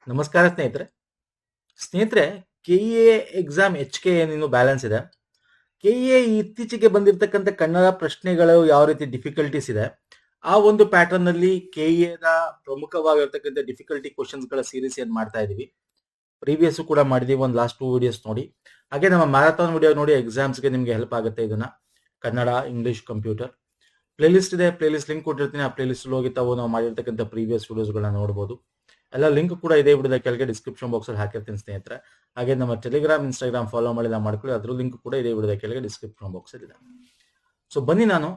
ನಮಸ್ಕಾರ ಸ್ನೇಹಿತರೆ. ಸ್ನೇಹಿತರೆ, ಕೆಇಎ ಎಕ್ಸಾಮ್ HK ಏನಿನ್ನು ಬ್ಯಾಲೆನ್ಸ್ ಇದೆ. ಕೆಇಎ ಇತ್ತೀಚೆಗೆ ಬಂದಿರತಕ್ಕಂಥ ಕನ್ನಡ ಪ್ರಶ್ನೆಗಳು ಯಾವ ರೀತಿ ಡಿಫಿಕಲ್ಟೀಸ್ ಇದೆ, ಆ ಒಂದು ಪ್ಯಾಟರ್ನ್ ನಲ್ಲಿ ಕೆಇಎದ ಪ್ರಮುಖವಾಗಿರ್ತಕ್ಕಂಥ ಡಿಫಿಕಲ್ಟಿ ಕ್ವಶನ್ಸ್ ಗಳ ಸೀರೀಸ್ ಏನ್ ಮಾಡ್ತಾ ಇದೀವಿ. ಪ್ರೀವಿಯಸ್ ಕೂಡ ಮಾಡಿದೀವಿ, ಒಂದು ಲಾಸ್ಟ್ 2 ವಿಡಿಯೋಸ್ ನೋಡಿ. ಹಾಗೆ ನಮ್ಮ ಮ್ಯಾರಥಾನ್ ವಿಡಿಯೋ ನೋಡಿ, ಎಕ್ಸಾಮ್ಸ್ಗೆ ನಿಮ್ಗೆ ಹೆಲ್ಪ್ ಆಗುತ್ತೆ. ಇದನ್ನ ಕನ್ನಡ, ಇಂಗ್ಲಿಷ್, ಕಂಪ್ಯೂಟರ್ ಪ್ಲೇಲಿಸ್ಟ್ ಇದೆ. ಪ್ಲೇಲಿಸ್ಟ್ ಲಿಂಕ್ ಕೊಟ್ಟಿರ್ತೀನಿ. ಆ ಪ್ಲೇಲಿಸ್ಟ್ ಹೋಗಿ ತಾವು ನಾವು ಮಾಡಿರ್ತಕ್ಕಂಥ ಪ್ರೀವಿಯಸ್ ವಿಡಿಯೋಸ್ಗಳನ್ನ ನೋಡಬಹುದು. ಎಲ್ಲ ಲಿಂಕ್ ಕೂಡ ಇದೇ ವಿಡಿಯೋದ ಕೆಳಗೆ ಡಿಸ್ಕ್ರಿಪ್ಷನ್ ಬಾಕ್ಸ್ ಅಲ್ಲಿ ಹಾಕಿರ್ತೀನಿ ಸ್ನೇಹಿತರೆ. ಹಾಗೆ ನಮ್ಮ ಟೆಲಿಗ್ರಾಮ್, ಇನ್ಸ್ಟಾಗ್ರಾಮ್ ಫಾಲೋ ಮಾಡಿಲ್ಲ ಮಾಡ್ಕೊಳ್ಳಿ. ಅದ್ರ ಲಿಂಕ್ ಕೂಡ ಇದೇ ವಿಡಿಯೋದ ಕೆಳಗೆ ಡಿಸ್ಕ್ರಿಪ್ಷನ್ ಬಾಕ್ಸ್ ಅಲ್ಲಿ ಇದೆ. ಸೊ ಬನ್ನಿ, ನಾನು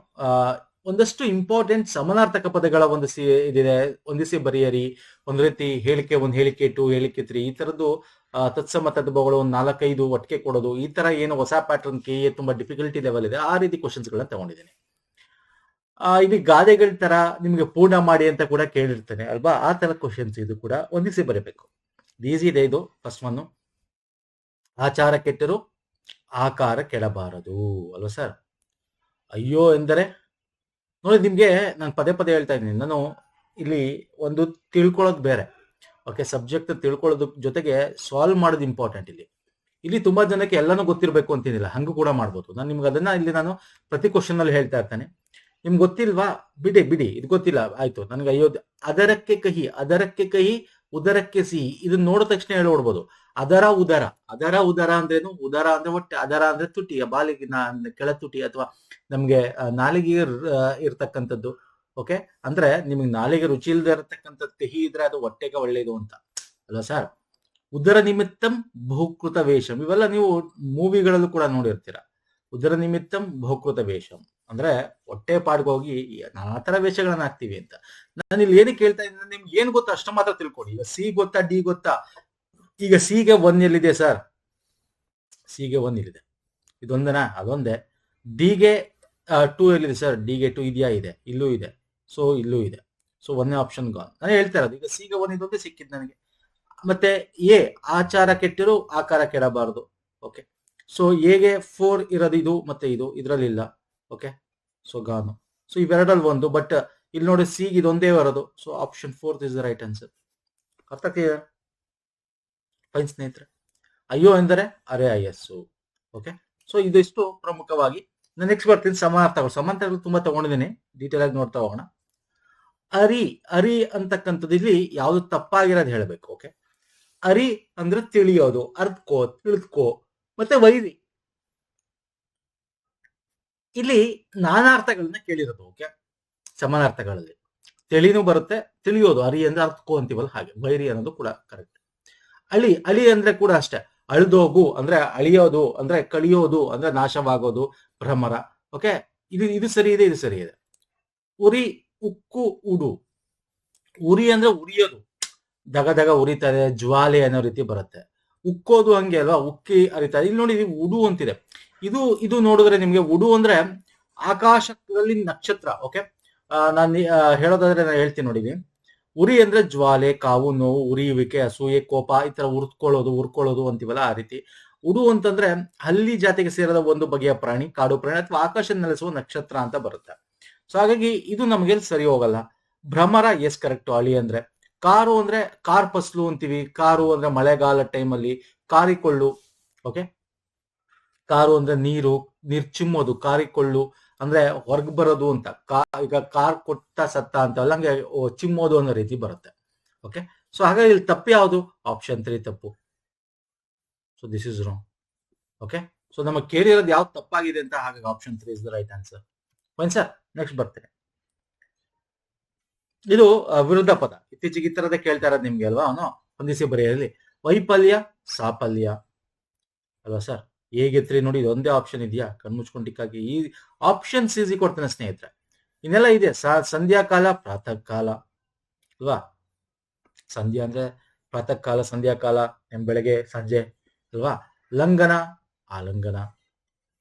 ಒಂದಷ್ಟು ಇಂಪಾರ್ಟೆಂಟ್ ಸಮಾನಾರ್ಥಕ ಪದಗಳ ಒಂದು ಇದಿದೆ, ಒಂದಿಸಿ ಬರೆಯರಿ. ಒಂದು ರೀತಿ ಹೇಳಿಕೆ 1, ಹೇಳಿಕೆ 2, ಹೇಳಿಕೆ 3, ಈ ತರದ್ದು ತತ್ಸಮ ತದ್ಭವಗಳು ಒಂದು 4-5 ಒಟ್ಟಿಗೆ ಕೊಡೋದು. ಈ ತರ ಏನು ಹೊಸ ಪ್ಯಾಟರ್ನ್ ಕೆಇಎ ತುಂಬಾ ಡಿಫಿಕಲ್ಟಿ ಲೆವೆಲ್ ಇದೆ, ಆ ರೀತಿ ಕ್ವಶನ್ಸ್ ಗಳನ್ನ ತಗೊಂಡಿದ್ದೀನಿ. ಇಲ್ಲಿ ಗಾದೆಗಳ ತರ ನಿಮ್ಗೆ ಪೂರ್ಣ ಮಾಡಿ ಅಂತ ಕೂಡ ಕೇಳಿರ್ತೇನೆ ಅಲ್ವಾ, ಆ ತರ ಕ್ವಶನ್ಸ್ ಇದು ಕೂಡ ಒಂದಿಸಿ ಬರೀಬೇಕು. ಈಸಿ ಇದೆ ಇದು. ಫಸ್ಟ್ ಒನ್, ಆಚಾರ ಕೆಟ್ಟರು ಆಕಾರ ಕೆಡಬಾರದು ಅಲ್ವಾ ಸರ್. ಅಯ್ಯೋ ಎಂದರೆ ನೋಡಿ, ನಿಮ್ಗೆ ನಾನು ಪದೇ ಪದೇ ಹೇಳ್ತಾ ಇದ್ದೀನಿ, ನಾನು ಇಲ್ಲಿ ಒಂದು ತಿಳ್ಕೊಳ್ಳೋದು ಬೇರೆ, ಓಕೆ, ಸಬ್ಜೆಕ್ಟ್ ತಿಳ್ಕೊಳ್ಳೋದು ಜೊತೆಗೆ ಸಾಲ್ವ್ ಮಾಡೋದು ಇಂಪಾರ್ಟೆಂಟ್. ಇಲ್ಲಿ ತುಂಬಾ ಜನಕ್ಕೆ ಎಲ್ಲಾನು ಗೊತ್ತಿರಬೇಕು ಅಂತೇನಿಲ್ಲ, ಹಂಗೂ ಕೂಡ ಮಾಡ್ಬೋದು. ನಾನು ನಿಮ್ಗೆ ಅದನ್ನ ಇಲ್ಲಿ ನಾನು ಪ್ರತಿ ಕ್ವಶನ್ ಅಲ್ಲಿ ಹೇಳ್ತಾ ಇರ್ತೇನೆ. ನಿಮ್ಗೆ ಗೊತ್ತಿಲ್ವಾ, ಬಿಡಿ ಇದು ಗೊತ್ತಿಲ್ಲ, ಆಯ್ತು, ನನಗೆ ಅಯ್ಯೋ. ಅದರಕ್ಕೆ ಕಹಿ ಉದರಕ್ಕೆ ಸಿಹಿ, ಇದನ್ನ ನೋಡಿದ ತಕ್ಷಣ ಹೇಳ್ಬಿಡ್ಬೋದು. ಅದರ ಉದರ ಅಂದ್ರೇನು? ಉದರ ಅಂದ್ರೆ ಹೊಟ್ಟೆ, ಅದರ ಅಂದ್ರೆ ತುಟಿ, ಬಾಲಿಗೆ ಕೆಳ ತುಟಿ ಅಥವಾ ನಮ್ಗೆ ನಾಲಿಗೆ ಇರ್ತಕ್ಕಂಥದ್ದು. ಓಕೆ, ಅಂದ್ರೆ ನಿಮ್ಗೆ ನಾಲಿಗೆ ರುಚಿ ಇಲ್ದೇ ಇರತಕ್ಕಂಥದ್ದು ಕಹಿ ಇದ್ರೆ ಅದು ಹೊಟ್ಟೆಗೆ ಒಳ್ಳೇದು ಅಂತ ಅಲ್ವಾ ಸರ್. ಉದರ ನಿಮಿತ್ತಂ ಬಹುಕೃತ ವೇಷಂ, ಇವೆಲ್ಲ ನೀವು ಮೂವಿಗಳಲ್ಲೂ ಕೂಡ ನೋಡಿರ್ತೀರ. ಉದರ ನಿಮಿತ್ತಂ ಬಹುಕೃತ ವೇಷಂ ಅಂದ್ರೆ ಹೊಟ್ಟೆ ಪಾಡ್ಗೋಗಿ ನಾನಾ ತರ ವೇಷಗಳನ್ನ ಹಾಕ್ತಿವಿ ಅಂತ. ನಾನು ಇಲ್ಲಿ ಏನಕ್ಕೆ ಕೇಳ್ತಾ ಇದ್ದೀನಿ, ನಿಮ್ಗೆ ಏನ್ ಗೊತ್ತಾ ಅಷ್ಟು ಮಾತ್ರ ತಿಳ್ಕೊಡಿ. ಈಗ ಸಿ ಗೊತ್ತಾ, ಡಿ ಗೊತ್ತಾ? ಈಗ ಸಿಗೆ 1 ಎಲ್ಲಿದೆ ಸರ್? ಸಿಗೆ 1 ಇಲ್ಲಿದೆ, ಇದೊಂದನಾ? ಅದೊಂದೇ. ಡಿಗೆ 2 ಎಲ್ಲಿದೆ ಸರ್? ಡಿಗೆ 2 ಇದೆಯಾ? ಇದೆ, ಇಲ್ಲೂ ಇದೆ. ಸೊ ಇಲ್ಲೂ ಇದೆ. ಸೊ 1ನೇ ಆಪ್ಷನ್ ಗಾನ್. ನಾನು ಹೇಳ್ತಾ ಇರೋದು ಈಗ ಸಿಗೆ 1 ಇದೊಂದೇ ಸಿಕ್ಕಿದ್ ನನಗೆ. ಮತ್ತೆ ಎ, ಆಚಾರ ಕೆಟ್ಟಿರು ಆಕಾರ ಕೆಡಬಾರದು. ಓಕೆ, ಸೊ ಎಗೆ 4 ಇರೋದು ಇದು ಮತ್ತೆ ಇದು, ಇದ್ರಲ್ಲಿ ಇಲ್ಲ. Okay, so gone. ಸೊ ಇವೆರಡಲ್ಲಿ ಒಂದು, ಬಟ್ ಇಲ್ಲಿ ನೋಡಿ ಸಿಗೆ ಇದೊಂದೇ ಬರೋದು. So option 4 is the right answer. ಅರ್ಥ ಕ್ಲಿಯರ್? ಫೈನ್ ಸ್ನೇಹಿತರೆ. ಅಯ್ಯೋ ಎಂದರೆ ಅರೆ ಅಯ್ಯಸ್ಸು. ಓಕೆ, ಸೊ ಇದಿಷ್ಟು ಪ್ರಮುಖವಾಗಿ. ನಾನು ನೆಕ್ಸ್ಟ್ ಬರ್ತೀನಿ ಸಮಾನಾರ್ಥಗಳು ತುಂಬಾ ತಗೊಂಡಿದ್ದೀನಿ, ಡೀಟೇಲ್ ಆಗಿ ನೋಡ್ತಾ ಹೋಗೋಣ. ಅರಿ ಅಂತಕ್ಕಂಥದ್ದು ಇಲ್ಲಿ ಯಾವ್ದು ತಪ್ಪಾಗಿರೋದು ಹೇಳ್ಬೇಕು. ಓಕೆ, ಅರಿ ಅಂದ್ರೆ ತಿಳಿಯೋದು, ಅರ್ತ್ಕೋ, ತಿಳಿದ್ಕೋ. ಮತ್ತೆ ವೈರಿ, ಇಲ್ಲಿ ನಾನಾರ್ಥಗಳನ್ನ ಕೇಳಿರೋದು. ಓಕೆ, ಸಮಾನಾರ್ಥಗಳಲ್ಲಿ ತಿಳಿನೂ ಬರುತ್ತೆ, ತಿಳಿಯೋದು. ಅರಿ ಅಂದ್ರೆ ಅರ್ತ್ಕೋ ಅಂತೀವಲ್ಲ, ಹಾಗೆ ವೈರಿ ಅನ್ನೋದು ಕೂಡ ಕರೆಕ್ಟ್. ಅಳಿ ಅಂದ್ರೆ ಕೂಡ ಅಷ್ಟೇ. ಅಳ್ದೋಗು ಅಂದ್ರೆ ಅಳಿಯೋದು, ಅಂದ್ರೆ ಕಳಿಯೋದು, ಅಂದ್ರೆ ನಾಶವಾಗೋದು, ಭ್ರಮರ. ಓಕೆ, ಇದು ಸರಿ ಇದೆ, ಇದು ಸರಿ ಇದೆ. ಉರಿ, ಉಕ್ಕು, ಉಡು. ಉರಿ ಅಂದ್ರೆ ಉರಿಯೋದು, ದಗ ಉರಿತಾರೆ, ಜ್ವಾಲೆ ಅನ್ನೋ ರೀತಿ ಬರುತ್ತೆ. ಉಕ್ಕೋದು ಹಂಗೆ ಅಲ್ವಾ, ಉಕ್ಕಿ ಅರಿತಾರೆ. ಇಲ್ಲಿ ನೋಡಿ, ಉಡು ಅಂತಿದೆ. ಇದು ನೋಡಿದ್ರೆ ನಿಮ್ಗೆ ಉಡು ಅಂದ್ರೆ ಆಕಾಶದಲ್ಲಿ ನಕ್ಷತ್ರ. ಓಕೆ, ನಾನು ಹೇಳೋದಾದ್ರೆ ನಾನು ಹೇಳ್ತೀನಿ ನೋಡಿ. ಉರಿ ಅಂದ್ರೆ ಜ್ವಾಲೆ, ಕಾವು, ನೋವು, ಉರಿಯುವಿಕೆ, ಅಸೂಯೆ, ಕೋಪ, ಈ ತರ ಉರ್ಕೊಳ್ಳೋದು ಅಂತೀವಲ್ಲ, ಆ ರೀತಿ. ಉಡು ಅಂತಂದ್ರೆ ಹಲ್ಲಿ ಜಾತಿಗೆ ಸೇರಿದ ಒಂದು ಬಗೆಯ ಪ್ರಾಣಿ, ಕಾಡು ಪ್ರಾಣಿ ಅಥವಾ ಆಕಾಶ ನೆಲೆಸುವ ನಕ್ಷತ್ರ ಅಂತ ಬರುತ್ತೆ. ಸೊ ಹಾಗಾಗಿ ಇದು ನಮಗೆ ಸರಿ ಹೋಗಲ್ಲ. ಭ್ರಮರ, ಎಸ್ ಕರೆಕ್ಟ್. ಅಳಿ ಅಂದ್ರೆ ಕಾರು ಅಂದ್ರೆ ಕಾರ್ ಫಸ್ಲು ಅಂತೀವಿ. ಕಾರು ಅಂದ್ರೆ ಮಳೆಗಾಲ ಟೈಮಲ್ಲಿ ಕಾರಿಕೊಳ್ಳು. ಓಕೆ, ಕಾರು ಅಂದ್ರೆ ನೀರು ಚಿಮ್ಮೋದು. ಕಾರಿಕೊಳ್ಳು ಅಂದ್ರೆ ಹೊರಗ್ ಬರೋದು ಅಂತ. ಈಗ ಕಾರ್ ಕೊಟ್ಟ ಸತ್ತ ಅಂತ ಅಲ್ಲ, ಹಂಗೆ ಚಿಮ್ಮೋದು ಅನ್ನೋ ರೀತಿ ಬರುತ್ತೆ. ಓಕೆ, ಸೊ ಹಾಗಾಗಿ ಇಲ್ಲಿ ತಪ್ಪು ಯಾವುದು? ಆಪ್ಷನ್ 3 ತಪ್ಪು. So this is wrong. Okay, so ನಮಗೆ ಕೇಳಿರೋದು ಯಾವ್ದು ತಪ್ಪಾಗಿದೆ ಅಂತ, ಹಾಗಾಗಿ option 3 is the right answer. Fine sir, next ಬರ್ತೇನೆ. ಇದು ವಿರುದ್ಧ ಪದ. ಇತ್ತೀಚೆಗೆ ಈ ತರದೇ ಕೇಳ್ತಾ ಇರೋದು ನಿಮ್ಗೆ ಅಲ್ವಾ, ಅವನು ಹೊಂದಿಸಿ ಬರೆಯಲ್ಲಿ. ವೈಫಲ್ಯ, ಸಾಫಲ್ಯ ಅಲ್ವಾ ಸರ್. ಹೇಗೆ 3 ನೋಡಿ, ಇದೊಂದೇ ಆಪ್ಷನ್ ಇದೆಯಾ? ಕಣ್ಮುಚ್ಕೊಂಡಿಕ್ಕಾಗಿ ಈ ಆಪ್ಷನ್ ಈಸಿ ಕೊಡ್ತೇನೆ ಸ್ನೇಹಿತರೆ. ಇನ್ನೆಲ್ಲ ಇದೆ. ಸಂಧ್ಯಾ ಕಾಲ, ಪ್ರಾತಃ ಕಾಲ ಅಲ್ವಾ. ಸಂಧ್ಯಾ ಅಂದ್ರೆ ಪ್ರಾತಃ ಕಾಲ, ಸಂಧ್ಯಾ ಕಾಲ ಬೆಳಗ್ಗೆ ಸಂಜೆ ಅಲ್ವಾ. ಲಂಘನ, ಆಲಂಘನ.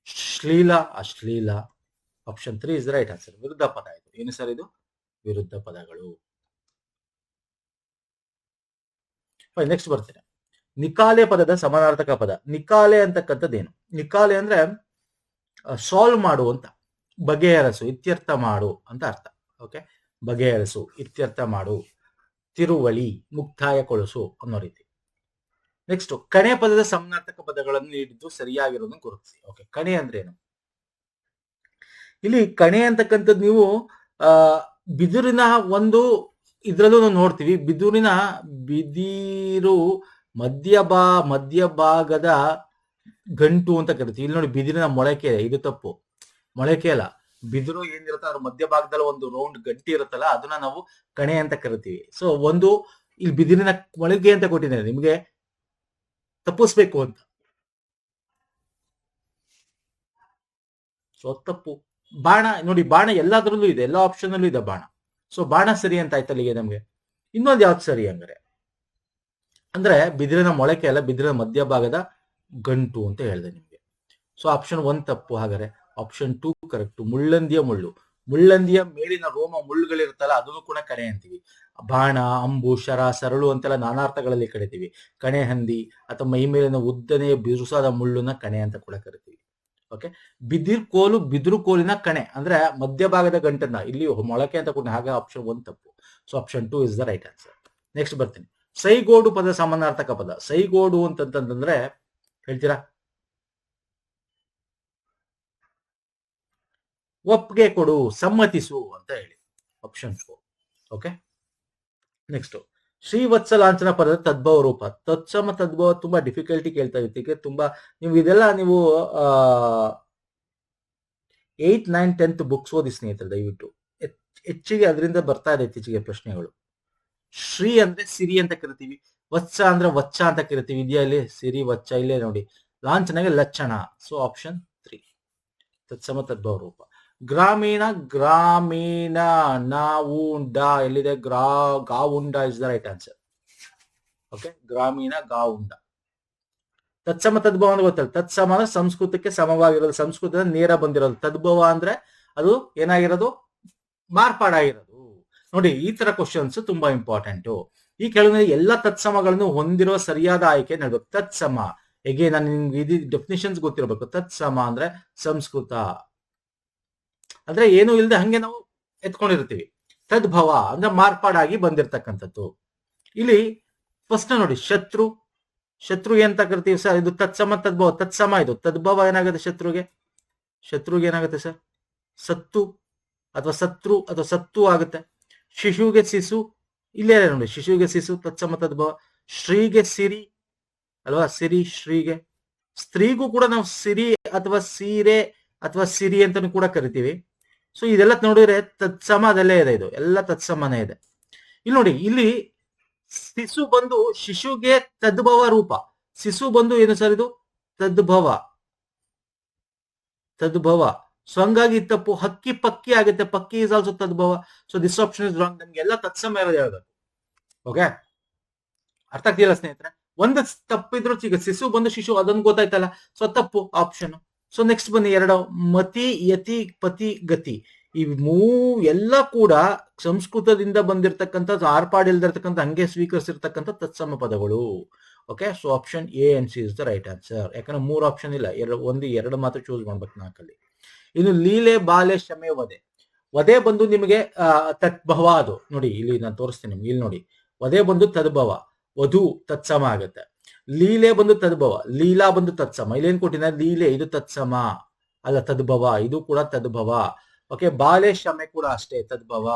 ಶ್ಲೀಲ, ಅಶ್ಲೀಲ. Option 3 is right answer. ವಿರುದ್ಧ ಪದ ಇದು. ಏನು ಸರ್ ಇದು? ವಿರುದ್ಧ ಪದಗಳು. ನೆಕ್ಸ್ಟ್ ಬರ್ತೇನೆ. ನಿಕಾಲೆ ಪದದ ಸಮಾನಾರ್ಥಕ ಪದ. ನಿಕಾಲೆ ಅಂತಕ್ಕಂಥದ್ದೇನು? ನಿಕಾಲೆ ಅಂದ್ರೆ ಸಾಲ್ವ್ ಮಾಡು ಅಂತ, ಬಗೆಹರಿಸು, ಇತ್ಯರ್ಥ ಮಾಡು ಅಂತ ಅರ್ಥ. ಓಕೆ, ಬಗೆಹರಿಸು, ಇತ್ಯರ್ಥ ಮಾಡು. ತಿರುವಳಿ, ಮುಕ್ತಾಯಗೊಳಿಸು ಅನ್ನೋ ರೀತಿ. ನೆಕ್ಸ್ಟ್, ಕಣೆ ಪದದ ಸಮಾನಾರ್ಥಕ ಪದಗಳನ್ನು ನೀಡಿದ್ದು ಸರಿಯಾಗಿರೋದನ್ನು ಗುರುತಿಸಿ. ಓಕೆ, ಕಣೆ ಅಂದ್ರೆ ಏನು? ಇಲ್ಲಿ ಕಣೆ ಅಂತಕ್ಕಂಥದ್ದು ನೀವು ಬಿದಿರಿನ ಒಂದು ಇದ್ರಲ್ಲೂ ನಾವು ನೋಡ್ತೀವಿ. ಬಿದಿರು ಮಧ್ಯಭಾಗದ ಗಂಟು ಅಂತ ಕರಿತೀವಿ. ಇಲ್ಲಿ ನೋಡಿ, ಬಿದಿರಿನ ಮೊಳಕೆ, ಇದು ತಪ್ಪು. ಮೊಳಕೆ ಅಲ್ಲ, ಬಿದಿರು ಏನಿರುತ್ತೆ ಅದ್ರ ಮಧ್ಯಭಾಗದಲ್ಲಿ ಒಂದು ರೌಂಡ್ ಗಂಟಿ ಇರುತ್ತಲ್ಲ, ಅದನ್ನ ನಾವು ಕಣೆ ಅಂತ ಕರಿತೀವಿ. ಸೊ ಒಂದು ಇಲ್ಲಿ ಬಿದಿರಿನ ಮೊಳಕೆ ಅಂತ ಕೊಟ್ಟಿದ್ದೇನೆ ನಿಮ್ಗೆ ತಪ್ಪಿಸ್ಬೇಕು ಅಂತ. ಸೊ ತಪ್ಪು. ಬಾಣ ನೋಡಿ, ಬಾಣ ಎಲ್ಲದರಲ್ಲೂ ಇದೆ, ಎಲ್ಲ ಆಪ್ಷನ್ ಅಲ್ಲೂ ಇದೆ ಬಾಣ. ಸೊ ಬಾಣ ಸರಿ ಅಂತ ಆಯ್ತಲ್ಲ. ಈಗ ನಮ್ಗೆ ಇನ್ನೊಂದು ಯಾವ್ದು ಸರಿ ಅಂದ್ರೆ ಬಿದಿರಿನ ಮೊಳಕೆ ಅಲ್ಲ, ಬಿದಿರಿನ ಮಧ್ಯಭಾಗದ ಗಂಟು ಅಂತ ಹೇಳಿದೆ ನಿಮ್ಗೆ. ಸೊ ಆಪ್ಷನ್ 1 ತಪ್ಪು. ಹಾಗಾದ್ರೆ ಆಪ್ಷನ್ 2 ಕರೆಕ್ಟ್. ಮುಳ್ಳಂದಿಯ ಮುಳ್ಳು, ಮುಳ್ಳಂದಿಯ ಮೇಲಿನ ರೋಮ ಮುಳ್ಳುಗಳಿರುತ್ತಲ್ಲ, ಅದನ್ನು ಕೂಡ ಕಣೆ ಅಂತೀವಿ. ಬಾಣ, ಅಂಬು, ಶರ, ಸರಳು ಅಂತೆಲ್ಲ ನಾನಾರ್ಥಗಳಲ್ಲಿ ಕರಿತೀವಿ. ಕಣೆ ಹಂದಿ ಅಥವಾ ಮೈ ಮೇಲಿನ ಉದ್ದನೆಯ ಬಿರುಸಾದ ಮುಳ್ಳುನ ಕಣೆ ಅಂತ ಕೂಡ ಕರಿತೀವಿ. ಓಕೆ, ಬಿದಿರು ಕೋಲಿನ ಕಣೆ ಅಂದ್ರೆ ಮಧ್ಯಭಾಗದ ಗಂಟನ್ನ ಇಲ್ಲಿ ಮೊಳಕೆ ಅಂತ ಕೂಡ. ಹಾಗೆ ಆಪ್ಷನ್ 1 ತಪ್ಪು. So option 2 is the right answer. Next ಬರ್ತೀನಿ. ಸೈಗೋಡು ಪದ ಸಮಾನಾರ್ಥಕ ಪದ. ಸೈಗೋಡು ಅಂತಂದ್ರೆ ಹೇಳ್ತೀರಾ? ಒಪ್ಪಿಗೆ ಕೊಡು, ಸಮ್ಮತಿಸು ಅಂತ ಹೇಳಿ. ಆಪ್ಷನ್ 4. ಓಕೆ, ನೆಕ್ಸ್ಟ್, ಶ್ರೀವತ್ಸ ಲಾಂಛನ ಪದದ ತದ್ಭವ ರೂಪ. ತತ್ಸಮ ತದ್ಭವ ತುಂಬಾ ಡಿಫಿಕಲ್ಟಿ ಕೇಳ್ತಾ ಇರ್ತೀವಿ. ತುಂಬಾ ನೀವು ಇದೆಲ್ಲ ನೀವು 8, 9, 10th ಬುಕ್ಸ್ ಓದಿ ಸ್ನೇಹಿತರೆ, ದಯವಿಟ್ಟು. ಹೆಚ್ಚಿಗೆ ಅದರಿಂದ ಬರ್ತಾ ಇದೆ ಇತ್ತೀಚೆಗೆ ಪ್ರಶ್ನೆಗಳು. ಶ್ರೀ ಅಂದ್ರೆ ಸಿರಿ ಅಂತ ಕರಿತೀವಿ. ವತ್ಸ ಅಂದ್ರೆ ವಚ್ಚ ಅಂತ ಕರಿತೀವಿ. ಇದೆಯಲ್ಲಿ ಸಿರಿ ವಚ್ಚ, ಇಲ್ಲೇ ನೋಡಿ. ಲಾಂಛನಗೆ ಲಕ್ಷಣ. ಸೊ ಆಪ್ಷನ್ 3 ತತ್ಸಮ ತದ್ಭವ ರೂಪ. ಗ್ರಾಮೀಣ ನಾವುಂಡ ಎಲ್ಲಿದೆ? ಗಾವುಂಡ is the right answer. Okay, ಗ್ರಾಮೀಣ ಗಾವುಂಡ. ತತ್ಸಮ ತದ್ಭವ ಅಂದ್ರೆ ಗೊತ್ತಲ್ಲ. ತತ್ಸಮ ಅಂದ್ರೆ ಸಂಸ್ಕೃತಕ್ಕೆ ಸಮವಾಗಿರೋದು, ಸಂಸ್ಕೃತದ ನೇರ ಬಂದಿರೋದು. ತದ್ಭವ ಅಂದ್ರೆ ಅದು ಏನಾಗಿರೋದು? ಮಾರ್ಪಾಡಾಗಿರೋದು. ನೋಡಿ, ಈ ತರ ಕ್ವಶನ್ಸ್ ತುಂಬಾ ಇಂಪಾರ್ಟೆಂಟ್. ಈ ಕೆಳಗಿನ ಎಲ್ಲ ತತ್ಸಮಗಳನ್ನು ಹೊಂದಿರುವ ಸರಿಯಾದ ಆಯ್ಕೆ ಹೇಳ್ಬೇಕು. ತತ್ಸಮ ಹೇಗೆ ನಾನು ನಿಮ್ಗೆ ಇದು ಡೆಫಿನಿಷನ್ಸ್ ಗೊತ್ತಿರಬೇಕು. ತತ್ಸಮ ಅಂದ್ರೆ ಸಂಸ್ಕೃತ ಅಂದ್ರೆ ಏನು ಇಲ್ಲದೆ ಹಂಗೆ ನಾವು ಎತ್ಕೊಂಡಿರ್ತೀವಿ. ತದ್ಭವ ಅಂದ್ರೆ ಮಾರ್ಪಾಡಾಗಿ ಬಂದಿರತಕ್ಕಂಥದ್ದು. ಇಲ್ಲಿ ಫಸ್ಟ್ ನೋಡಿ, ಶತ್ರು ಅಂತ ಕರಿತೀವಿ ಸರ್. ಇದು ತತ್ಸಮ ತದ್ಭವ. ತತ್ಸಮ ಇದು. ತದ್ಭವ ಏನಾಗುತ್ತೆ? ಶತ್ರುಗೆ ಏನಾಗುತ್ತೆ ಸರ್? ಸತ್ತು ಅಥವಾ ಸತ್ರು ಅಥವಾ ಸತ್ತು ಆಗುತ್ತೆ. ಶಿಶುಗೆ ಶಿಶು, ಇಲ್ಲೇ ನೋಡಿ, ಶಿಶುಗೆ ಶಿಶು ತತ್ಸಮ ತದ್ಭವ. ಶ್ರೀಗೆ ಸಿರಿ ಅಲ್ವಾ? ಸಿರಿ ಶ್ರೀಗೆ. ಸ್ತ್ರೀಗೂ ಕೂಡ ನಾವು ಸಿರಿ ಅಥವಾ ಸೀರೆ ಅಥವಾ ಸಿರಿ ಅಂತಾನು ಕೂಡ ಕರಿತೀವಿ. ಸೊ ಇದೆಲ್ಲ ನೋಡಿದ್ರೆ ತತ್ಸಮ ಅದೆಲ್ಲೇ ಇದೆ. ಇದು ಎಲ್ಲ ತತ್ಸಮನೇ ಇದೆ. ಇಲ್ಲಿ ನೋಡಿ, ಇಲ್ಲಿ ಶಿಶು ಬಂದು ಶಿಶುಗೆ ತದ್ಭವ ರೂಪ. ಶಿಶು ಬಂದು ಏನು ಸರ್? ಇದು ತದ್ಭವ. ಸೊ ಹಂಗಾಗಿ ತಪ್ಪು. ಹಕ್ಕಿ ಪಕ್ಕಿ ಆಗುತ್ತೆ. ಪಕ್ಕಿ ಇಸ್ ಆಲ್ಸೋ ತದ್ಭವ. So this option is wrong. ನಮ್ಗೆ ಎಲ್ಲ ತತ್ಸಮ ಇರೋದು ಯಾವ್ದು? ಓಕೆ, ಅರ್ಥ ಆಗ್ತಿಲ್ಲ ಸ್ನೇಹಿತರೆ? ಒಂದು ತಪ್ಪಿದ್ರು ಈಗ ಶಿಶು ಬಂದು ಶಿಶು, ಅದೊಂದು ಗೊತ್ತಾಯ್ತಲ್ಲ. ಸೊ ತಪ್ಪು ಆಪ್ಷನ್. ಸೊ ನೆಕ್ಸ್ಟ್ ಬನ್ನಿ 2. ಮತಿ, ಯತಿ, ಪತಿ, ಗತಿ. ಈ ಎಲ್ಲ ಕೂಡ ಸಂಸ್ಕೃತದಿಂದ ಬಂದಿರತಕ್ಕಂಥ, ಆರ್ಪಾಡಿಲ್ದಿರ್ತಕ್ಕಂಥ, ಹಂಗೆ ಸ್ವೀಕರಿಸಿರ್ತಕ್ಕಂಥ ತತ್ಸಮ ಪದಗಳು. Okay, so option A and C is the right answer. ಯಾಕಂದ್ರೆ 3 ಆಪ್ಷನ್ ಇಲ್ಲ, 2 ಮಾತ್ರ ಚೂಸ್ ಮಾಡ್ಬೇಕು 4ಅಲ್ಲಿ. ಇನ್ನು ಲೀಲೆ, ಬಾಲೆ, ಶಮೆ, ವಧೆ ಬಂದು ನಿಮಗೆ ತದ್ಭವ. ಅದು ನೋಡಿ, ಇಲ್ಲಿ ನಾನು ತೋರಿಸ್ತೀನಿ ನಿಮ್ಗೆ. ಇಲ್ಲಿ ನೋಡಿ, ವಧೆ ಬಂದು ತದ್ಭವ, ವಧು ತತ್ಸಮ ಆಗುತ್ತೆ. ಲೀಲೆ ಬಂದು ತದ್ಭವ, ಲೀಲಾ ಬಂದು ತತ್ಸಮ. ಇಲ್ಲೇನ್ ಕೊಟ್ಟಿನ? ಲೀಲೆ ಇದು ತತ್ಸಮ ಅಲ್ಲ, ತದ್ಭವ. ಇದು ಕೂಡ ತದ್ಭವ. ಓಕೆ, ಬಾಲೆ ಶಮೆ ಕೂಡ ಅಷ್ಟೇ ತದ್ಭವ.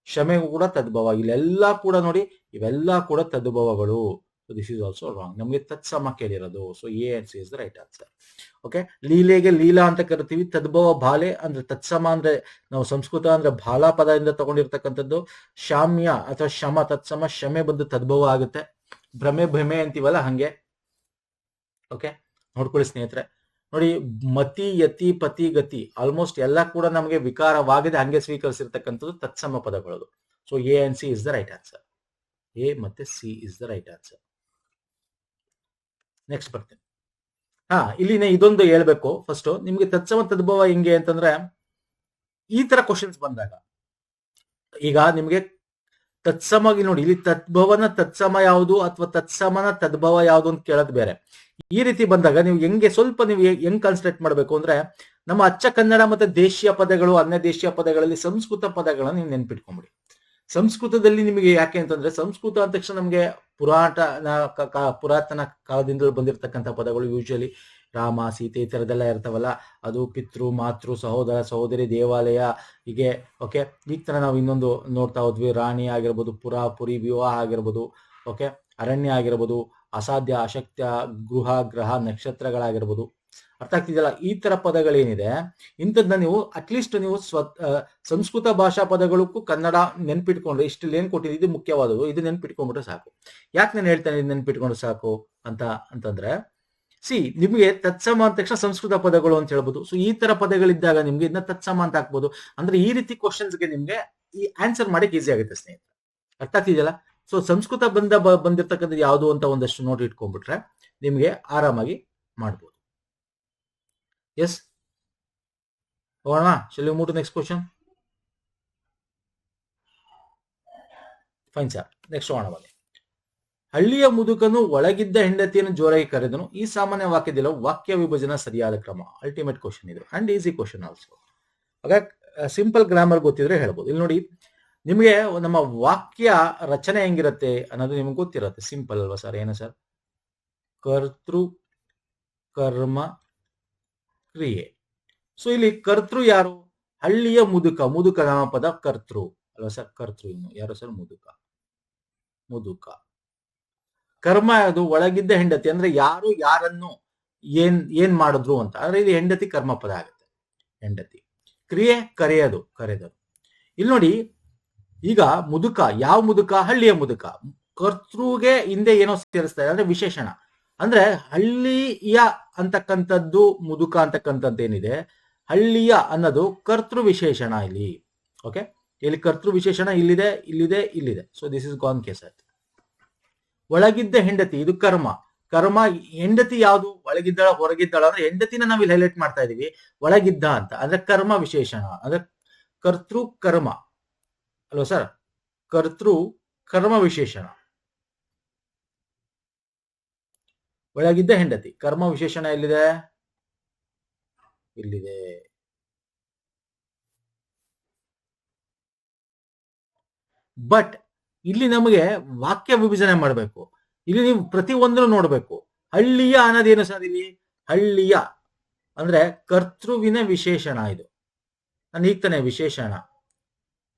ಶಮೆಗೂ ಕೂಡ ತದ್ಭವ. ಇಲ್ಲೆಲ್ಲ ಕೂಡ ನೋಡಿ, ಇವೆಲ್ಲ ಕೂಡ ತದ್ಭವಗಳು. This is also wrong. ನಮಗೆ ತತ್ಸಮ ಕೇಳಿರೋದು. So A and C is the right answer. Okay, ಲೀಲೆಗೆ ಲೀಲಾ ಅಂತ ಕರಿತೀವಿ. ತದ್ಭವ ಬಾಲೆ ಅಂದ್ರೆ ತತ್ಸಮ ಅಂದ್ರೆ ನಾವು ಸಂಸ್ಕೃತ ಅಂದ್ರೆ ಬಾಲಾ ಪದದಿಂದ ತಗೊಂಡಿರ್ತಕ್ಕಂಥದ್ದು. ಶಾಮ್ಯ ಅಥವಾ ಶಮ ತತ್ಸಮ. ಶಮೆ ಬಂದು ತದ್ಭವ ಆಗುತ್ತೆ. ಭ್ರಮೆ ಅಂತೀವಲ್ಲ ಹಂಗೆ. ಓಕೆ, ನೋಡ್ಕೊಳ್ಳಿ ಸ್ನೇಹಿತರೆ. ನೋಡಿ, ಮತಿ, ಯತಿ, ಪತಿ, ಗತಿ ಆಲ್ಮೋಸ್ಟ್ ಎಲ್ಲ ಕೂಡ ನಮಗೆ ವಿಕಾರವಾಗಿದೆ, ಹಂಗೆ ಸ್ವೀಕರಿಸಿರ್ತಕ್ಕಂಥದ್ದು ತತ್ಸಮ ಪದಗಳು. So A and C is the right answer. A ಮತ್ತೆ C is the right answer. Next ಬರ್ತೇನೆ. ಇಲ್ಲಿನ ಇದೊಂದು ಹೇಳ್ಬೇಕು ಫಸ್ಟ್ ನಿಮ್ಗೆ. ತತ್ಸಮ ತದ್ಭವ ಹೆಂಗೆ ಅಂತಂದ್ರೆ, ಈ ತರ ಕ್ವಶನ್ಸ್ ಬಂದಾಗ ಈಗ ನಿಮ್ಗೆ ತತ್ಸಮ ನೋಡಿ, ಇಲ್ಲಿ ತದ್ಭವನ ತತ್ಸಮ ಯಾವುದು ಅಥವಾ ತತ್ಸಮನ ತದ್ಭವ ಯಾವುದು ಅಂತ ಕೇಳೋದು ಬೇರೆ. ಈ ರೀತಿ ಬಂದಾಗ ನೀವು ಸ್ವಲ್ಪ ನೀವು ಹೆಂಗ್ ಕಾನ್ಸಂಟ್ರೇಟ್ ಮಾಡಬೇಕು ಅಂದ್ರೆ, ನಮ್ಮ ಅಚ್ಚ ಕನ್ನಡ ಮತ್ತೆ ದೇಶೀಯ ಪದಗಳು, ಅನ್ಯ ದೇಶೀಯ ಪದಗಳಲ್ಲಿ ಸಂಸ್ಕೃತ ಪದಗಳನ್ನ ನೀವು ನೆನ್ಪಿಟ್ಕೊಂಬಿಡಿ. ಸಂಸ್ಕೃತದಲ್ಲಿ ನಿಮಗೆ ಯಾಕೆ ಅಂತಂದ್ರೆ, ಸಂಸ್ಕೃತ ಅಂದ ತಕ್ಷಣ ನಮಗೆ ಪುರಾತನ ಕಾಲದಿಂದಲೂ ಬಂದಿರತಕ್ಕಂಥ ಪದಗಳು ಯೂಶಲಿ ರಾಮ, ಸೀತೆ ಈ ಥರದ್ದೆಲ್ಲ ಇರ್ತಾವಲ್ಲ, ಅದು ಪಿತೃ, ಮಾತೃ, ಸಹೋದರ, ಸಹೋದರಿ, ದೇವಾಲಯ, ಹೀಗೆ. ಓಕೆ, ಈ ಥರ ನಾವು ಇನ್ನೊಂದು ನೋಡ್ತಾ ಹೋದ್ವಿ. ರಾಣಿ ಆಗಿರ್ಬೋದು, ಪುರಿ, ವಿವಾಹ ಆಗಿರ್ಬೋದು, ಓಕೆ, ಅರಣ್ಯ ಆಗಿರ್ಬೋದು, ಅಸಾಧ್ಯ, ಅಶಕ್ಯ, ಗೃಹ, ಗ್ರಹ, ನಕ್ಷತ್ರಗಳಾಗಿರ್ಬೋದು. ಅರ್ಥ ಆಗ್ತಿದೆಯಲ್ಲ? ಈ ತರ ಪದಗಳೇನಿದೆ, ಇಂಥದ್ದನ್ನ ನೀವು ಅಟ್ಲೀಸ್ಟ್ ನೀವು ಸಂಸ್ಕೃತ ಭಾಷಾ ಪದಗಳಕ್ಕೂ ಕನ್ನಡ ನೆನ್ಪಿಟ್ಕೊಂಡ್ರೆ, ಇಷ್ಟು ಏನ್ ಕೊಟ್ಟಿದ್ದು ಇದು ಮುಖ್ಯವಾದವು, ಇದು ನೆನ್ಪಿಟ್ಕೊಂಡ್ಬಿಟ್ರೆ ಸಾಕು. ಯಾಕೆ ನಾನು ಹೇಳ್ತೇನೆ ಇದು ನೆನ್ಪಿಟ್ಕೊಂಡ್ರೆ ಸಾಕು ಅಂತಂದ್ರೆ, ನಿಮಗೆ ತತ್ಸಮ ಅಂದ ತಕ್ಷಣ ಸಂಸ್ಕೃತ ಪದಗಳು ಅಂತ ಹೇಳ್ಬೋದು. ಸೊ ಈ ತರ ಪದಗಳಿದ್ದಾಗ ನಿಮ್ಗೆ ಇದನ್ನ ತತ್ಸಮ ಅಂತ ಹಾಕ್ಬೋದು. ಅಂದ್ರೆ ಈ ರೀತಿ ಕ್ವಶನ್ಸ್ಗೆ ನಿಮ್ಗೆ ಈ ಆನ್ಸರ್ ಮಾಡಕ್ ಈಸಿ ಆಗುತ್ತೆ ಸ್ನೇಹಿತರೆ. ಅರ್ಥ ಆಗ್ತಿದೆಯಲ್ಲ? ಸೊ ಸಂಸ್ಕೃತ ಬಂದಿರ್ತಕ್ಕಂಥ ಯಾವುದು ಅಂತ ಒಂದಷ್ಟು ನೋಡಿ ಇಟ್ಕೊಂಡ್ಬಿಟ್ರೆ ನಿಮ್ಗೆ ಆರಾಮಾಗಿ ಮಾಡ್ಬೋದು. ಎಸ್, ಹೋಗೋಣ. Shall move to next question. Fine sir, next ಹೋಗೋಣ ಬನ್ನಿ. ಹಳ್ಳಿಯ ಮುದುಕನು ಒಳಗಿದ್ದ ಹೆಂಡತಿಯನ್ನು ಜೋರಾಗಿ ಕರೆದನು. ಈ ಸಾಮಾನ್ಯ ವಾಕ್ಯದಿಲ್ಲ ವಾಕ್ಯ ವಿಭಜನ ಸರಿಯಾದ ಕ್ರಮ. ಅಲ್ಟಿಮೇಟ್ ಕ್ವಶನ್ ಇದು, ಅಂಡ್ ಈಸಿ ಕ್ವಶನ್ ಆಲ್ಸೋ. ಹಾಗಾಗಿ ಸಿಂಪಲ್ ಗ್ರಾಮರ್ ಗೊತ್ತಿದ್ರೆ ಹೇಳ್ಬೋದು. ಇಲ್ಲಿ ನೋಡಿ, ನಿಮಗೆ ನಮ್ಮ ವಾಕ್ಯ ರಚನೆ ಹೆಂಗಿರುತ್ತೆ ಅನ್ನೋದು ನಿಮ್ಗೆ ಗೊತ್ತಿರುತ್ತೆ. ಸಿಂಪಲ್ ಅಲ್ವಾ ಸರ್? ಏನು ಸರ್? ಕರ್ತೃ, ಕರ್ಮ, ಕ್ರಿಯೆ. ಸೊ ಇಲ್ಲಿ ಕರ್ತೃ ಯಾರು? ಹಳ್ಳಿಯ ಮುದುಕ. ಮುದುಕ ನಾಮಪದ ಕರ್ತೃ ಅಲ್ವಾ ಸರ್? ಕರ್ತೃ ಇನ್ನು ಯಾರು ಸರ್? ಮುದುಕ. ಕರ್ಮ ಅದು ಒಳಗಿದ್ದ ಹೆಂಡತಿ, ಅಂದ್ರೆ ಯಾರು ಯಾರನ್ನು ಏನ್ ಮಾಡಿದ್ರು ಅಂತ. ಅಂದ್ರೆ ಇದು ಹೆಂಡತಿ ಕರ್ಮ ಪದ ಆಗುತ್ತೆ, ಹೆಂಡತಿ. ಕ್ರಿಯೆ ಕರೆಯೋದು. ಇಲ್ಲಿ ನೋಡಿ, ಈಗ ಮುದುಕ, ಯಾವ ಮುದುಕ? ಹಳ್ಳಿಯ ಮುದುಕ. ಕರ್ತೃಗೆ ಹಿಂದೆ ಏನೋ ಸೇರಿಸ್ತಾ ಇದೆ, ಅಂದ್ರೆ ವಿಶೇಷಣ. ಅಂದ್ರೆ ಹಳ್ಳಿಯ ಅಂತಕ್ಕಂಥದ್ದು ಮುದುಕ ಅಂತಕ್ಕಂಥದ್ದೇನಿದೆ, ಹಳ್ಳಿಯ ಅನ್ನೋದು ಕರ್ತೃ ವಿಶೇಷಣ ಇಲ್ಲಿ. ಓಕೆ, ಇಲ್ಲಿ ಕರ್ತೃ ವಿಶೇಷಣ ಇಲ್ಲಿದೆ. So this is gone case ಆಯ್ತು. ಒಳಗಿದ್ದ ಹೆಂಡತಿ, ಇದು ಕರ್ಮ. ಹೆಂಡತಿ ಯಾವುದು? ಒಳಗಿದ್ದಾಳ, ಹೊರಗಿದ್ದಾಳ? ಅಂದ್ರೆ ಹೆಂಡತಿನ ನಾವಿಲ್ಲಿ ಹೈಲೈಟ್ ಮಾಡ್ತಾ ಇದೀವಿ. ಒಳಗಿದ್ದ ಅಂತ ಅಂದ್ರೆ ಕರ್ಮ ವಿಶೇಷಣ, ಅಂದ್ರೆ ಕರ್ತೃ ಕರ್ಮ ಅಲ್ವಾ ಸರ್? ಕರ್ತೃ ಕರ್ಮ ವಿಶೇಷಣ. ಒಳಗಿದ್ದ ಹೆಂಡತಿ, ಕರ್ಮ ವಿಶೇಷಣ ಇಲ್ಲಿದೆ. ಬಟ್ ಇಲ್ಲಿ ನಮಗೆ ವಾಕ್ಯ ವಿಭಜನೆ ಮಾಡಬೇಕು. ಇಲ್ಲಿ ನೀವು ಪ್ರತಿ ಒಂದನ್ನು ನೋಡ್ಬೇಕು. ಹಳ್ಳಿಯ ಅನ್ನೋದೇನು ಸರ್? ಇಲ್ಲಿ ಹಳ್ಳಿಯ ಅಂದ್ರೆ ಕರ್ತೃವಿನ ವಿಶೇಷಣ. ಇದು ನಾನು ಈಗ ತಾನೆ ವಿಶೇಷಣ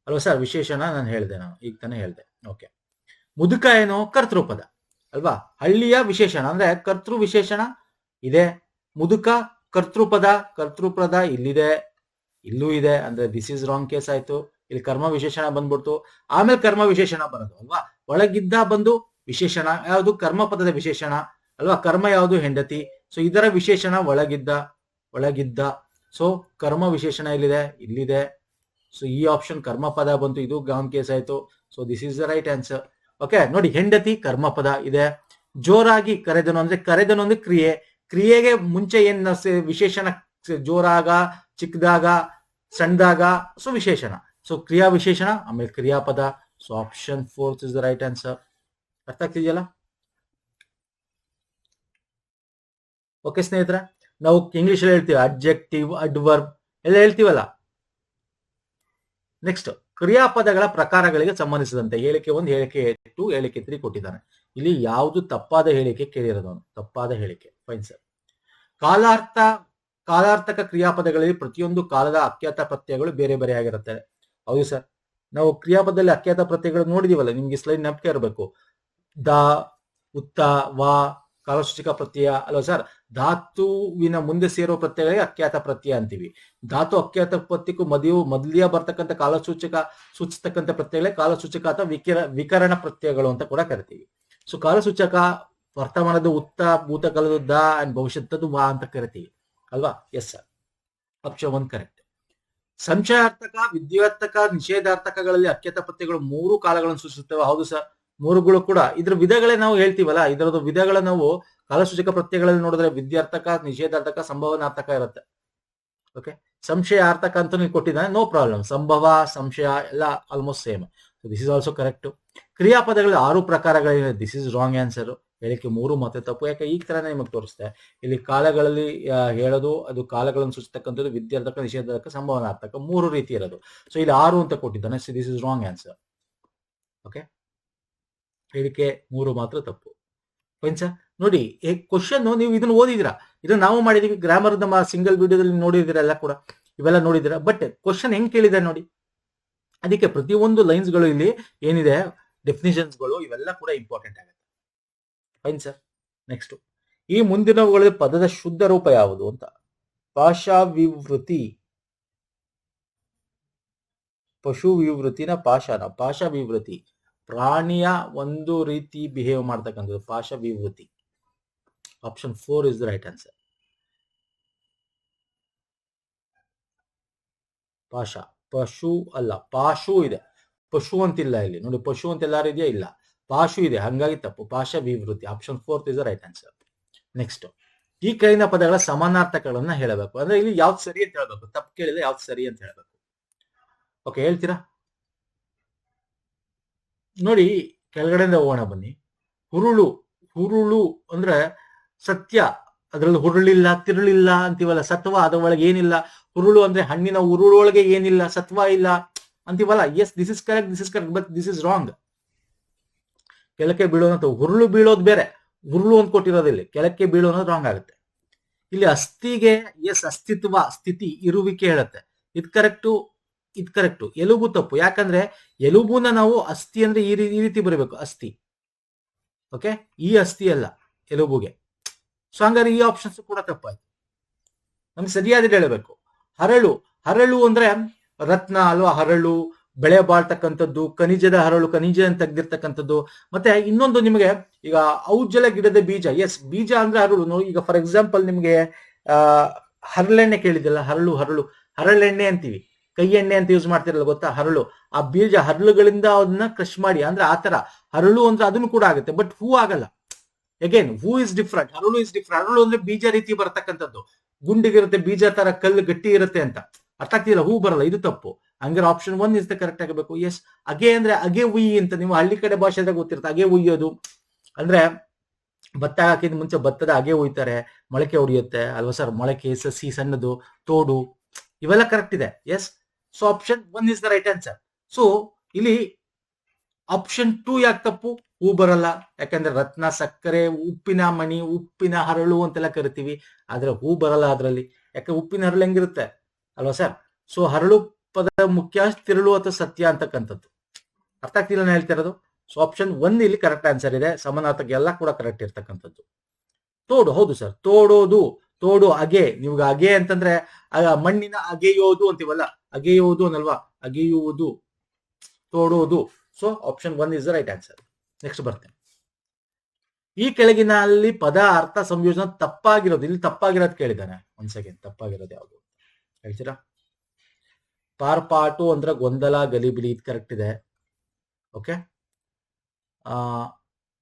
ಅಲ್ವಾ ಸರ್? ವಿಶೇಷಣ ನಾನು ಈಗ ತಾನೆ ಹೇಳ್ದೆ. ಓಕೆ, ಮುದುಕ ಏನು? ಕರ್ತೃಪದ ಅಲ್ವಾ? ಹಳ್ಳಿಯ ವಿಶೇಷಣ ಅಂದ್ರೆ ಕರ್ತೃ ವಿಶೇಷಣ ಇದೆ. ಮುದುಕ ಕರ್ತೃಪದ ಇಲ್ಲೂ ಇದೆ. ಅಂದ್ರೆ ದಿಸ್ ಇಸ್ ರಾಂಗ್ ಕೇಸ್ ಆಯ್ತು. ಇಲ್ಲಿ ಕರ್ಮ ವಿಶೇಷಣ ಬಂದ್ಬಿಡ್ತು, ಆಮೇಲೆ ಕರ್ಮ ವಿಶೇಷಣ ಬರೋದು ಅಲ್ವಾ? ಒಳಗಿದ್ದ ಬಂದು ವಿಶೇಷಣ ಯಾವುದು? ಕರ್ಮ ಪದದ ವಿಶೇಷಣ ಅಲ್ವಾ? ಕರ್ಮ ಯಾವುದು? ಹೆಂಡತಿ. ಸೊ ಇದರ ವಿಶೇಷಣ ಒಳಗಿದ್ದ. ಸೊ ಕರ್ಮ ವಿಶೇಷಣ ಇಲ್ಲಿದೆ. ಸೊ ಈ ಆಪ್ಷನ್ ಕರ್ಮ ಪದ ಬಂತು, ಇದು ರಾಂಗ್ ಕೇಸ್ ಆಯ್ತು. So this is the right answer. Okay, ನೋಡಿ, ಹೆಂಡತಿ ಕರ್ಮ ಪದ ಇದೆ. ಜೋರಾಗಿ ಕರೆದನು ಅಂದ್ರೆ ಕ್ರಿಯೆಗೆ ಮುಂಚೆ ಏನ್ ವಿಶೇಷಣ? ಜೋರಾಗ, ಚಿಕ್ಕದಾಗ, ಸಣ್ಣದಾಗ. ಸೊ ವಿಶೇಷಣ. ಸೊ ಕ್ರಿಯಾ ವಿಶೇಷಣ, ಆಮೇಲೆ ಕ್ರಿಯಾಪದ. So option 4 is the right answer. ಅರ್ಥ ಆಗ್ತಿದೆಯಲ್ಲ? ಓಕೆ ಸ್ನೇಹಿತರೆ, ನಾವು ಇಂಗ್ಲಿಷ್ ಅಲ್ಲಿ ಹೇಳ್ತೀವಿ ಅಡ್ಜೆಕ್ಟಿವ್, ಅಡ್ವರ್ಬ್ ಎಲ್ಲ ಹೇಳ್ತೀವಲ್ಲ. ನೆಕ್ಸ್ಟ್, ಕ್ರಿಯಾಪದಗಳ ಪ್ರಕಾರಗಳಿಗೆ ಸಂಬಂಧಿಸಿದಂತೆ ಹೇಳಿಕೆ 1, ಹೇಳಿಕೆ 2, ಹೇಳಿಕೆ 3 ಕೊಟ್ಟಿದ್ದಾನೆ. ಇಲ್ಲಿ ಯಾವುದು ತಪ್ಪಾದ ಹೇಳಿಕೆ ಕೇಳಿರೋದು? ತಪ್ಪಾದ ಹೇಳಿಕೆ. Fine sir. ಕಾಲಾರ್ಥಕ ಕ್ರಿಯಾಪದಗಳಲ್ಲಿ ಪ್ರತಿಯೊಂದು ಕಾಲದ ಅಖ್ಯಾತ ಪ್ರತ್ಯಯಗಳು ಬೇರೆ ಬೇರೆ ಆಗಿರುತ್ತೆ. ಹೌದು ಸರ್, ನಾವು ಕ್ರಿಯಾಪದದಲ್ಲಿ ಅಖ್ಯಾತ ಪ್ರತ್ಯಯಗಳು ನೋಡಿದೀವಲ್ಲ, ನಿಮ್ಗೆ ಸ್ಲೈಡ್ ನೆನಪೇ ಇರಬೇಕು. ದ, ಉತ್ತ, ವಾ ಕಾಲಸೂಚಕ ಪ್ರತ್ಯಯ ಅಲ್ವಾ ಸರ್? ಧಾತುವಿನ ಮುಂದೆ ಸೇರೋ ಪ್ರತ್ಯಯಗಳಿಗೆ ಅಖ್ಯಾತ ಪ್ರತ್ಯಯ ಅಂತೀವಿ. ಧಾತು ಅಖ್ಯಾತ ಪ್ರತ್ಯಕ್ಕೂ ಮೊದಲಿಯ ಬರ್ತಕ್ಕಂಥ ಸೂಚಿಸ್ತಕ್ಕಂಥ ಪ್ರತ್ಯಯಗಳೇ ಕಾಲಸೂಚಕ ಅಥವಾ ವಿಕರಣ ಪ್ರತ್ಯಯಗಳು ಅಂತ ಕೂಡ ಕರಿತೀವಿ. ಸೊ ಕಾಲಸೂಚಕ ವರ್ತಮಾನದ ಉತ್ತ, ಭೂತಕಾಲದ ದ ಅಂಡ್ ಭವಿಷ್ಯತ್ತದು ವಾ ಅಂತ ಕರಿತೀವಿ ಅಲ್ವಾ? Yes sir, option 1 correct. ಸಂಶಯಾರ್ಥಕ, ವಿದ್ಯಾರ್ಥಕ, ನಿಷೇಧಾರ್ಥಕಗಳಲ್ಲಿ ಅಖ್ಯಾತ ಪ್ರತ್ಯಯಗಳು 3 ಕಾಲಗಳನ್ನು ಸೂಚಿಸುತ್ತವೆ. ಹೌದು ಸರ್, 3ಗಳು ಕೂಡ. ಇದ್ರ ವಿಧಗಳೇ ನಾವು ಹೇಳ್ತೀವಲ್ಲ, ಇದರದ್ದು ವಿಧಗಳ ನಾವು ಕಾಲಸೂಚಕ ಪ್ರತ್ಯಯಗಳಲ್ಲಿ ನೋಡಿದ್ರೆ ವಿದ್ಯಾರ್ಥಕ, ನಿಷೇಧಾರ್ಥಕ, ಸಂಭವನಾರ್ಥಕ ಇರುತ್ತೆ. ಓಕೆ, ಸಂಶಯಾರ್ಥಕ ಅಂತ ನೀವು ಕೊಟ್ಟಿದ್ದಾನೆ, ನೋ ಪ್ರಾಬ್ಲಮ್. ಸಂಭವ, ಸಂಶಯ ಎಲ್ಲ almost same. This is also correct. ಕ್ರಿಯಾಪದಗಳಲ್ಲಿ 6 ಪ್ರಕಾರಗಳಿವೆ. This is wrong answer. ಹೇಳಿಕೆ 3 ಮತ್ತೆ ತಪ್ಪು. ಯಾಕೆ ಈ ತರನೇ ನಿಮಗೆ ತೋರಿಸ್ತೆ. ಇಲ್ಲಿ ಕಾಲಗಳಲ್ಲಿ ಹೇಳೋದು, ಅದು ಕಾಲಗಳನ್ನು ಸೂಚಿಸ್ತಕ್ಕಂಥದ್ದು ವಿದ್ಯಾರ್ಥಕ, ನಿಷೇಧಾರ್ಥಕ, ಸಂಭವನಾರ್ಥಕ 3 ರೀತಿ ಇರೋದು. ಸೊ ಇಲ್ಲಿ 6 ಅಂತ ಕೊಟ್ಟಿದ್ದಾನೆ. So this is wrong answer. Okay, ಹೇಳಿಕೆ 3 ಮಾತ್ರ ತಪ್ಪು. Fine sir. ನೋಡಿ ಕ್ವಶನ್ ನೀವು ಇದನ್ನ ಓದಿದಿರಾ, ಇದನ್ನ ನಾವು ಮಾಡಿದೀವಿ, ಗ್ರಾಮರ್ ನಮ್ಮ ಸಿಂಗಲ್ ವಿಡಿಯೋದಲ್ಲಿ ನೋಡಿದಿರಾ ಎಲ್ಲ ಕೂಡ, ಇವೆಲ್ಲ ನೋಡಿದಿರಾ. ಬಟ್ ಕ್ವಶನ್ ಹೆಂಗ್ ಕೇಳಿದೆ ನೋಡಿ, ಅದಕ್ಕೆ ಪ್ರತಿಯೊಂದು ಲೈನ್ಸ್ಗಳು ಇಲ್ಲಿ ಏನಿದೆ ಡೆಫಿನಿಷನ್ಸ್ಗಳು ಇವೆಲ್ಲ ಕೂಡ ಇಂಪಾರ್ಟೆಂಟ್ ಆಗುತ್ತೆ. Fine sir. ನೆಕ್ಸ್ಟ್, ಈ ಮುಂದಿನವುಗಳ ಪದದ ಶುದ್ಧ ರೂಪ ಯಾವುದು ಅಂತ. ಪಾಶಾ ವಿವೃತಿ, ಪಶು ವಿವೃತ್ತಿನ ಪಾಶಾನ, ಪಾಶ ವಿವೃತಿ ಪ್ರಾಣಿಯ ಒಂದು ರೀತಿ ಬಿಹೇವ್ ಮಾಡ್ತಕ್ಕಂಥದ್ದು ಪಾಶ ವಿವೃತಿ. Option 4 is the right answer. ಪಾಶ, ಪಶು ಅಲ್ಲ, ಪಾಶು ಇದೆ, ಪಶು ಅಂತಿಲ್ಲ ಇಲ್ಲಿ ನೋಡಿ, ಪಶು ಅಂತ ಎಲ್ಲಾರು ಇದೆಯಾ, ಇಲ್ಲ, ಪಾಶು ಇದೆ, ಹಂಗಾಗಿ ತಪ್ಪು. ಪಾಶ ವಿವೃತಿ, option 4 is the right answer. Next, ಈ ಕೆಳಗಿನ ಪದಗಳ ಸಮಾನಾರ್ಥಕಗಳನ್ನ ಹೇಳಬೇಕು. ಅಂದ್ರೆ ಇಲ್ಲಿ ಯಾವ್ದು ಸರಿ ಅಂತ ಹೇಳ್ಬೇಕು, ತಪ್ಪು ಕೇಳಿದ್ರೆ ಯಾವ್ದು ಸರಿ ಅಂತ ಹೇಳ್ಬೇಕು. ಓಕೆ, ಹೇಳ್ತೀರಾ ನೋಡಿ, ಕೆಳಗಡೆಯಿಂದ ಹೋಗೋಣ ಬನ್ನಿ. ಹುರುಳು, ಹುರುಳು ಅಂದ್ರೆ ಸತ್ಯ, ಅದ್ರಲ್ಲಿ ಹುರುಳಿಲ್ಲ ತಿರುಳಿಲ್ಲ ಅಂತೀವಲ್ಲ, ಸತ್ವ ಅದ್ರ ಒಳಗೆ ಏನಿಲ್ಲ. ಹುರುಳು ಅಂದ್ರೆ ಹಣ್ಣಿನ ಹುರುಳೊಳಗೆ ಏನಿಲ್ಲ, ಸತ್ವ ಇಲ್ಲ ಅಂತೀವಲ್ಲ. Yes, this is correct, this is correct, but this is wrong. ಕೆಳಕ್ಕೆ ಬೀಳೋನಂತ, ಹುರುಳು ಬೀಳೋದು ಬೇರೆ, ಹುರುಳು ಅಂತ ಕೊಟ್ಟಿರೋದಿಲ್ಲ, ಕೆಳಕ್ಕೆ ಬೀಳೋದು ರಾಂಗ್ ಆಗುತ್ತೆ. ಇಲ್ಲಿ ಅಸ್ಥಿಗೆ ಎಸ್, ಅಸ್ತಿತ್ವ, ಸ್ಥಿತಿ, ಇರುವಿಕೆ ಹೇಳುತ್ತೆ. ಇದು ಕರೆಕ್ಟು, ಇದು ಕರೆಕ್ಟು. ಎಲುಬು ತಪ್ಪು, ಯಾಕಂದ್ರೆ ಎಲುಬುನ ನಾವು ಅಸ್ಥಿ ಅಂದ್ರೆ ಈ ರೀತಿ ಬರಬೇಕು, ಅಸ್ಥಿ. ಓಕೆ, ಈ ಅಸ್ಥಿ ಅಲ್ಲ ಎಲುಬುಗೆ. ಸೊ ಹಂಗಾರೆ ಈ ಆಪ್ಷನ್ಸ್ ಕೂಡ ತಪ್ಪಾಯ್ತು. ನಮ್ಗೆ ಸರಿಯಾದ ಹೇಳಬೇಕು. ಹರಳು, ಹರಳು ಅಂದ್ರೆ ರತ್ನ ಅಲ್ವಾ, ಹರಳು ಬೆಳೆ ಬಾಳ್ತಕ್ಕಂಥದ್ದು, ಖನಿಜದ ಹರಳು, ಖನಿಜ ಅಂತ ತೆಗ್ದಿರ್ತಕ್ಕಂಥದ್ದು. ಮತ್ತೆ ಇನ್ನೊಂದು ನಿಮಗೆ ಈಗ ಔಜ್ಜಲ ಗಿಡದ ಬೀಜ, ಎಸ್, ಬೀಜ ಅಂದ್ರೆ ಹರಳು. ಈಗ ಫಾರ್ ಎಕ್ಸಾಂಪಲ್ ನಿಮ್ಗೆ ಹರಳೆಣ್ಣೆ ಕೇಳಿದಿಲ್ಲ, ಹರಳು, ಹರಳು, ಹರಳೆಣ್ಣೆ ಅಂತೀವಿ, ಕೈ ಎಣ್ಣೆ ಅಂತ ಯೂಸ್ ಮಾಡ್ತಿರಲ್ಲ ಗೊತ್ತಾ, ಹರಳು. ಆ ಬೀಜ ಹರಳುಗಳಿಂದ ಅದನ್ನ ಕ್ರಶ್ ಮಾಡಿ, ಅಂದ್ರೆ ಆತರ ಹರಳು ಅಂದ್ರೆ ಅದನ್ನು ಕೂಡ ಆಗುತ್ತೆ, ಬಟ್ ಹೂ ಆಗಲ್ಲ. ಅಗೇನ್, ಹೂ ಇಸ್ ಡಿಫ್ರೆಂಟ್, ಹರಳು ಇಸ್ ಡಿಫ್ರೆಂಟ್. ಹರಳು ಅಂದ್ರೆ ಬೀಜ ರೀತಿ ಬರ್ತಕ್ಕಂಥದ್ದು, ಗುಂಡಿಗಿರುತ್ತೆ, ಬೀಜ ತರ ಕಲ್ಲು ಗಟ್ಟಿ ಇರುತ್ತೆ ಅಂತ. ಅರ್ಥ ಆಗ್ತಿಲ್ಲ, ಹೂ ಬರಲ್ಲ, ಇದು ತಪ್ಪು. ಹಂಗಾರೆ ಆಪ್ಷನ್ 1 ಇಸ್ ದ ಕರೆಕ್ಟ್ ಆಗಬೇಕು. ಎಸ್, ಅಗೆ ಅಂದ್ರೆ ಅಗೆ ಉಯ್ಯಿ ಅಂತ ನೀವು ಹಳ್ಳಿ ಕಡೆ ಭಾಷೆದಾಗ ಗೊತ್ತಿರುತ್ತೆ, ಅಗೆ ಉಯ್ಯೋದು ಅಂದ್ರೆ ಭತ್ತ ಹಾಕಿದ ಮುಂಚೆ ಭತ್ತದ ಅಗೆ ಉಯ್ತಾರೆ, ಮೊಳಕೆ ಹೊಡಿಯುತ್ತೆ ಅಲ್ವಾ ಸರ್, ಮೊಳಕೆ, ಸಸಿ, ಸಣ್ಣದು, ತೋಡು, ಇವೆಲ್ಲ ಕರೆಕ್ಟ್ ಇದೆ. Yes, so option 1 is the right answer. So ಇಲ್ಲಿ ಆಪ್ಷನ್ 2 ಯಾಕೆ ತಪ್ಪು, ಹೂ ಬರಲ್ಲ, ಯಾಕಂದ್ರೆ ರತ್ನ, ಸಕ್ಕರೆ, ಉಪ್ಪಿನ ಮಣಿ, ಉಪ್ಪಿನ ಹರಳು ಅಂತೆಲ್ಲ ಕರಿತೀವಿ, ಆದ್ರೆ ಹೂ ಬರಲ್ಲ ಅದ್ರಲ್ಲಿ, ಯಾಕೆ ಉಪ್ಪಿನ ಹರಳು ಹೆಂಗಿರುತ್ತೆ ಅಲ್ವಾ ಸರ್. ಸೊ ಹರಳು ಪದ ಮುಖ್ಯ, ತಿರುಳು ಅಥವಾ ಸತ್ಯ ಅಂತಕ್ಕಂಥದ್ದು. ಅರ್ಥ ಆಗ್ತಿಲ್ಲ ನಾನು ಹೇಳ್ತಾ ಇರೋದು. ಸೊ ಆಪ್ಷನ್ 1 ಇಲ್ಲಿ ಕರೆಕ್ಟ್ ಆನ್ಸರ್ ಇದೆ, ಸಮಾನಾರ್ಥಕ ಎಲ್ಲ ಕೂಡ ಕರೆಕ್ಟ್ ಇರ್ತಕ್ಕಂಥದ್ದು. ತೋಡು, ಹೌದು ಸರ್, ತೋಡೋದು, ತೋಡು, ಅಗೆ. ನಿಮ್ಗೆ ಅಗೆ ಅಂತಂದ್ರೆ ಮಣ್ಣಿನ ಅಗೆಯೋದು ಅಂತೀವಲ್ಲ, ಅಗೆಯುವುದು ಅನ್ನಲ್ವಾ, ಅಗೆಯುವುದು, ತೋಡೋದು. So option 1 is the right answer. Next ಬರ್ತೇನೆ. ಈ ಕೆಳಗಿನಲ್ಲಿ ಪದ ಅರ್ಥ ಸಂಯೋಜನೆ ತಪ್ಪಾಗಿರೋದು, ಇಲ್ಲಿ ತಪ್ಪಾಗಿರೋದು ಕೇಳಿದ್ದಾನೆ. ಒಂದ್ ಸೆಕೆಂಡ್, ತಪ್ಪಾಗಿರೋದು ಯಾವುದು ಹೇಳ್ತೀರಾ. ಪಾರ್ಪಾಟು ಅಂದ್ರೆ ಗೊಂದಲ, ಗಲಿಬಿಲಿ, ಇದು ಕರೆಕ್ಟ್ ಇದೆ. ಓಕೆ,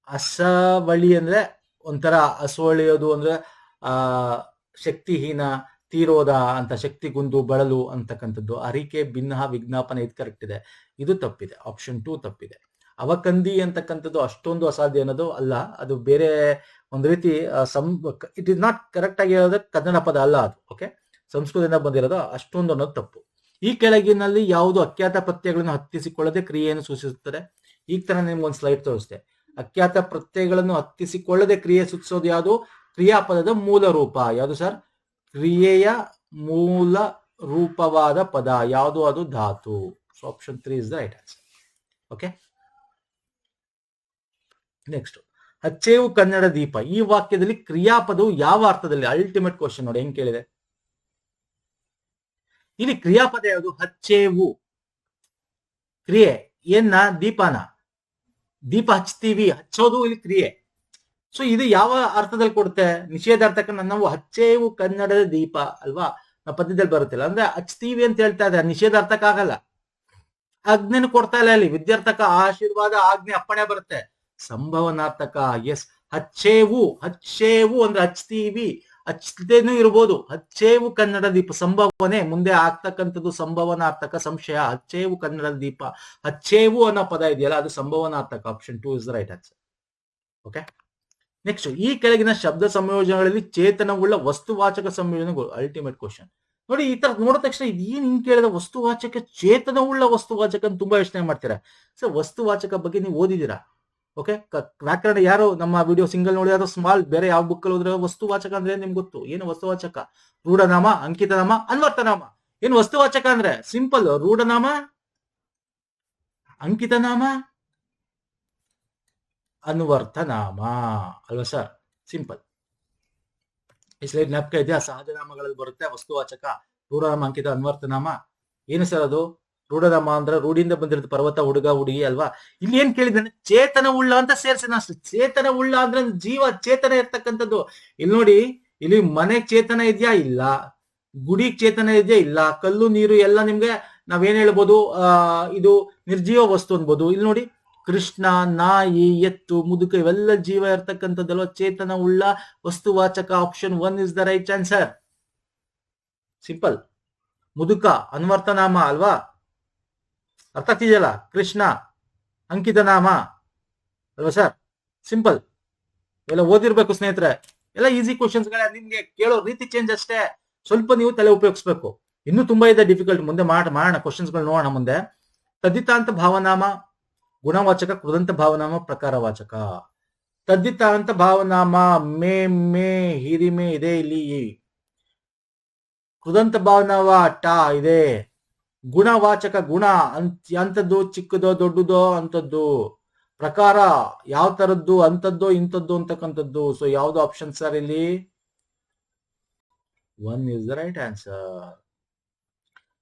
ಅಸವಳಿ ಅಂದ್ರೆ ಒಂಥರ ಅಸವಳಿಯೋದು ಅಂದ್ರೆ ಶಕ್ತಿಹೀನ, ತೀರೋದ ಅಂತ, ಶಕ್ತಿಗುಂದು, ಬಳಲು ಅಂತಕ್ಕಂಥದ್ದು. ಅರಿಕೆ, ಭಿನ್ನ, ವಿಜ್ಞಾಪನೆ, ಇದು ಕರೆಕ್ಟ್ ಇದೆ, ಇದು ತಪ್ಪಿದೆ, ಆಪ್ಷನ್ 2 ತಪ್ಪಿದೆ. ಅವಕಂದಿ ಅಂತಕ್ಕಂಥದ್ದು ಅಷ್ಟೊಂದು ಅಸಾಧ್ಯ ಅನ್ನೋದು ಅಲ್ಲ, ಅದು ಬೇರೆ ಒಂದು ರೀತಿ ಇಟ್ ಇಸ್ ನಾಟ್ ಕರೆಕ್ಟ್ ಆಗಿ ಹೇಳೋದು, ಕನ್ನಡ ಪದ ಅಲ್ಲ ಅದು. ಓಕೆ, ಸಂಸ್ಕೃತದಿಂದ ಬಂದಿರೋದು, ಅಷ್ಟೊಂದು ಅನ್ನೋದು ತಪ್ಪು. ಈ ಕೆಳಗಿನಲ್ಲಿ ಯಾವುದು ಅಖ್ಯಾತ ಪ್ರತ್ಯಯಗಳನ್ನು ಹತ್ತಿಸಿಕೊಳ್ಳದೆ ಕ್ರಿಯೆಯನ್ನು ಸೂಚಿಸುತ್ತದೆ. ಈಗ ತರ ನಿಮ್ಗೊಂದು ಸ್ಲೈಡ್ ತೋರಿಸ್ತೆ. ಅಖ್ಯಾತ ಪ್ರತ್ಯಯಗಳನ್ನು ಹತ್ತಿಸಿಕೊಳ್ಳದೆ ಕ್ರಿಯೆ ಸೂಚಿಸೋದು ಯಾವುದು, ಕ್ರಿಯಾಪದದ ಮೂಲ ರೂಪ ಯಾವುದು ಸರ್, ಕ್ರಿಯೆಯ ಮೂಲ ರೂಪವಾದ ಪದ ಯಾವುದು, ಅದು ಧಾತು. So option 3 is the right answer. Okay, next, ಹಚ್ಚೇವು ಕನ್ನಡ ದೀಪ. ಈ ವಾಕ್ಯದಲ್ಲಿ ಕ್ರಿಯಾಪದವು ಯಾವ ಅರ್ಥದಲ್ಲಿ, ಅಲ್ಟಿಮೇಟ್ ಕ್ವಶನ್ ನೋಡಿ ಹೆಂಗ್ ಕೇಳಿದೆ. ಇಲ್ಲಿ ಕ್ರಿಯಾಪದ ಯಾವುದು, ಹಚ್ಚೇವು, ಕ್ರಿಯೆ, ಏನ್ನ, ದೀಪನ, ದೀಪ ಹಚ್ತೀವಿ, ಹಚ್ಚೋದು ಇಲ್ಲಿ ಕ್ರಿಯೆ. ಸೊ ಇದು ಯಾವ ಅರ್ಥದಲ್ಲಿ ಕೊಡುತ್ತೆ, ನಿಷೇಧಾರ್ಥಕ. ನಾವು ಹಚ್ಚೇವು ಕನ್ನಡದ ದೀಪ ಅಲ್ವಾ, ನಾವು ಪದ್ಯದಲ್ಲಿ ಬರುತ್ತಿಲ್ಲ, ಅಂದ್ರೆ ಹಚ್ತೀವಿ ಅಂತ ಹೇಳ್ತಾ ಇದ್ದಾರೆ, ನಿಷೇಧಾರ್ಥಕ ಆಗಲ್ಲ. ಆಜ್ಞೆನು ಕೊಡ್ತಾ ಇಲ್ಲ ಇಲ್ಲಿ, ವಿದ್ಯಾರ್ಥಕ, ಆಶೀರ್ವಾದ, ಆಜ್ಞೆ, ಅಪ್ಪಣೆ ಬರುತ್ತೆ, ಸಂಭವನಾರ್ಥಕ. ಎಸ್, ಹಚ್ಚೇವು, ಹಚ್ಚೇವು ಅಂದ್ರೆ ಹಚ್ತೀವಿ, ಹಚ್ಚದೇನು ಇರ್ಬೋದು. ಹಚ್ಚೇವು ಕನ್ನಡ ದೀಪ, ಸಂಭವನೆ ಮುಂದೆ ಆಗ್ತಕ್ಕಂಥದ್ದು ಸಂಭವನಾರ್ಥಕ, ಸಂಶಯ. ಹಚ್ಚೇವು ಕನ್ನಡ ದೀಪ, ಹಚ್ಚೇವು ಅನ್ನೋ ಪದ ಇದೆಯಲ್ಲ, ಅದು ಸಂಭವನಾರ್ಥಕ. Option 2 is the right answer. Okay, next, ಈ ಕೆಳಗಿನ ಶಬ್ದ ಸಂಯೋಜನೆಗಳಲ್ಲಿ ಚೇತನವುಳ್ಳ ವಸ್ತುವಾಚಕ ಸಂಯೋಜನೆಗಳು, ಅಲ್ಟಿಮೇಟ್ ಕ್ವಶನ್. ನೋಡಿ ಈ ತರ ನೋಡಿದ ತಕ್ಷಣ ಇದೇನ್ ಹಿಂಗ್ ಕೇಳಿದ ವಸ್ತುವಾಚಕ ಚೇತನವುಳ್ಳ ವಸ್ತುವಾಚಕ ಅಂತ ತುಂಬಾ ಯೋಚನೆ ಮಾಡ್ತೀರಾ. ಸೊ ವಸ್ತುವಾಚಕ ಬಗ್ಗೆ ನೀವು ಓದಿದ್ದೀರಾ. ಓಕೆ, ವ್ಯಾಕರಣ ಯಾರು ನಮ್ಮ ವಿಡಿಯೋ ಸಿಂಗಲ್ ನೋಡಿ ಯಾರು ಸ್ಮಾಲ್ ಬೇರೆ ಯಾವ ಬುಕ್ ಅಲ್ಲಿ ಹೋದ್ರೆ ವಸ್ತುವಾಚಕ ಅಂದ್ರೆ ನಿಮ್ಗೆ ಗೊತ್ತು. ಏನು ವಸ್ತುವಾಚಕ? ರೂಢನಾಮ, ಅಂಕಿತನಾಮ, ಅನ್ವರ್ಥನಾಮ. ಏನು ವಸ್ತುವಾಚಕ ಅಂದ್ರೆ ಸಿಂಪಲ್, ರೂಢನಾಮ, ಅಂಕಿತನಾಮ, ಅನ್ವರ್ಥನಾಮ ಅಲ್ವಾ ಸರ್? ಸಿಂಪಲ್. ಈ ಸ್ಲೈಡ್ ಜ್ಞಾಪಕ ಇದೆಯಾ? ಸಹಜನಾಮಗಳಲ್ಲಿ ಬರುತ್ತೆ ವಸ್ತುವಾಚಕ, ರೂಢನಾಮ, ಅಂಕಿತ, ಅನ್ವರ್ಥನಾಮ. ಏನು ಸರ್ ಅದು? ರೂಢನಾಮ ಅಂದ್ರೆ ರೂಢಿಯಿಂದ ಬಂದಿರುತ್ತೆ, ಪರ್ವತ, ಹುಡುಗ, ಹುಡುಗಿ ಅಲ್ವಾ? ಇಲ್ಲಿ ಏನ್ ಕೇಳಿದ್ದಾನೆ? ಚೇತನ ಉಳ್ಳ ಅಂತ ಸೇರ್ಸಿನ ಅಷ್ಟೇ. ಚೇತನ ಉಳ್ಳ ಅಂದ್ರೆ ಜೀವ ಚೇತನ ಇರ್ತಕ್ಕಂಥದ್ದು. ಇಲ್ಲಿ ನೋಡಿ, ಇಲ್ಲಿ ಮನೆಗ್ ಚೇತನ ಇದೆಯಾ? ಇಲ್ಲ. ಗುಡಿಗ್ ಚೇತನ ಇದೆಯಾ? ಇಲ್ಲ. ಕಲ್ಲು ನೀರು ಎಲ್ಲ ನಿಮ್ಗೆ ನಾವೇನ್ ಹೇಳ್ಬೋದು, ಇದು ನಿರ್ಜೀವ ವಸ್ತು ಅನ್ಬೋದು. ಇಲ್ಲಿ ನೋಡಿ, ಕೃಷ್ಣ, ನಾಯಿ, ಎತ್ತು, ಮುದುಕ ಇವೆಲ್ಲ ಜೀವ ಇರ್ತಕ್ಕಂಥದ್ದಲ್ವ, ಚೇತನ ಉಳ್ಳ ವಸ್ತುವಾಚಕ. Option 1 is the right answer. Simple. ಮುದುಕ ಅನ್ವರ್ಥನಾಮ ಅಲ್ವಾ? ಅರ್ಥ ಆಗ್ತಿದೆಯಲ್ಲ? ಕೃಷ್ಣ ಅಂಕಿತ ನಾಮ ಅಲ್ವಾ ಸರ್? ಸಿಂಪಲ್. ಎಲ್ಲ ಓದಿರ್ಬೇಕು ಸ್ನೇಹಿತರೆ. ಎಲ್ಲ ಈಸಿ ಕ್ವಶನ್ಸ್ ಗಳೇ, ನಿಮ್ಗೆ ಕೇಳೋ ರೀತಿ ಚೇಂಜ್ ಅಷ್ಟೇ. ಸ್ವಲ್ಪ ನೀವು ತಲೆ ಉಪಯೋಗಿಸ್ಬೇಕು. ಇನ್ನೂ ತುಂಬಾ ಇದೆ ಡಿಫಿಕಲ್ಟ್. ಮುಂದೆ ಮಾಡೋಣ ಕ್ವಶನ್ಸ್ ಗಳು ನೋಡೋಣ ಮುಂದೆ. ತದ್ದಿತಾಂತ ಭಾವನಾಮ ಗುಣವಾಚಕ, ಕೃದಂತ ಭಾವನಾಮ ಪ್ರಕಾರವಾಚಕ. ತದ್ದಿತಾಂತ ಭಾವನಾಮ ಮೇ ಹಿರಿಮೆ ಇದೆ ಇಲ್ಲಿ. ಕೃದಂತ ಭಾವನಾಮ ಟಾ ಇದೆ. ಗುಣವಾಚಕ ಗುಣ ಅಂತದ್ದು, ಚಿಕ್ಕದೋ ದೊಡ್ಡದೋ ಅಂತದ್ದು. ಪ್ರಕಾರ ಯಾವ ತರದ್ದು, ಅಂತದ್ದು ಇಂಥದ್ದು ಅಂತಕ್ಕಂಥದ್ದು. ಸೊ ಯಾವ್ದು ಆಪ್ಷನ್ ಸರ್ ಇಲ್ಲಿ? 1 ಇಸ್ ದ ರೈಟ್ ಆನ್ಸರ್.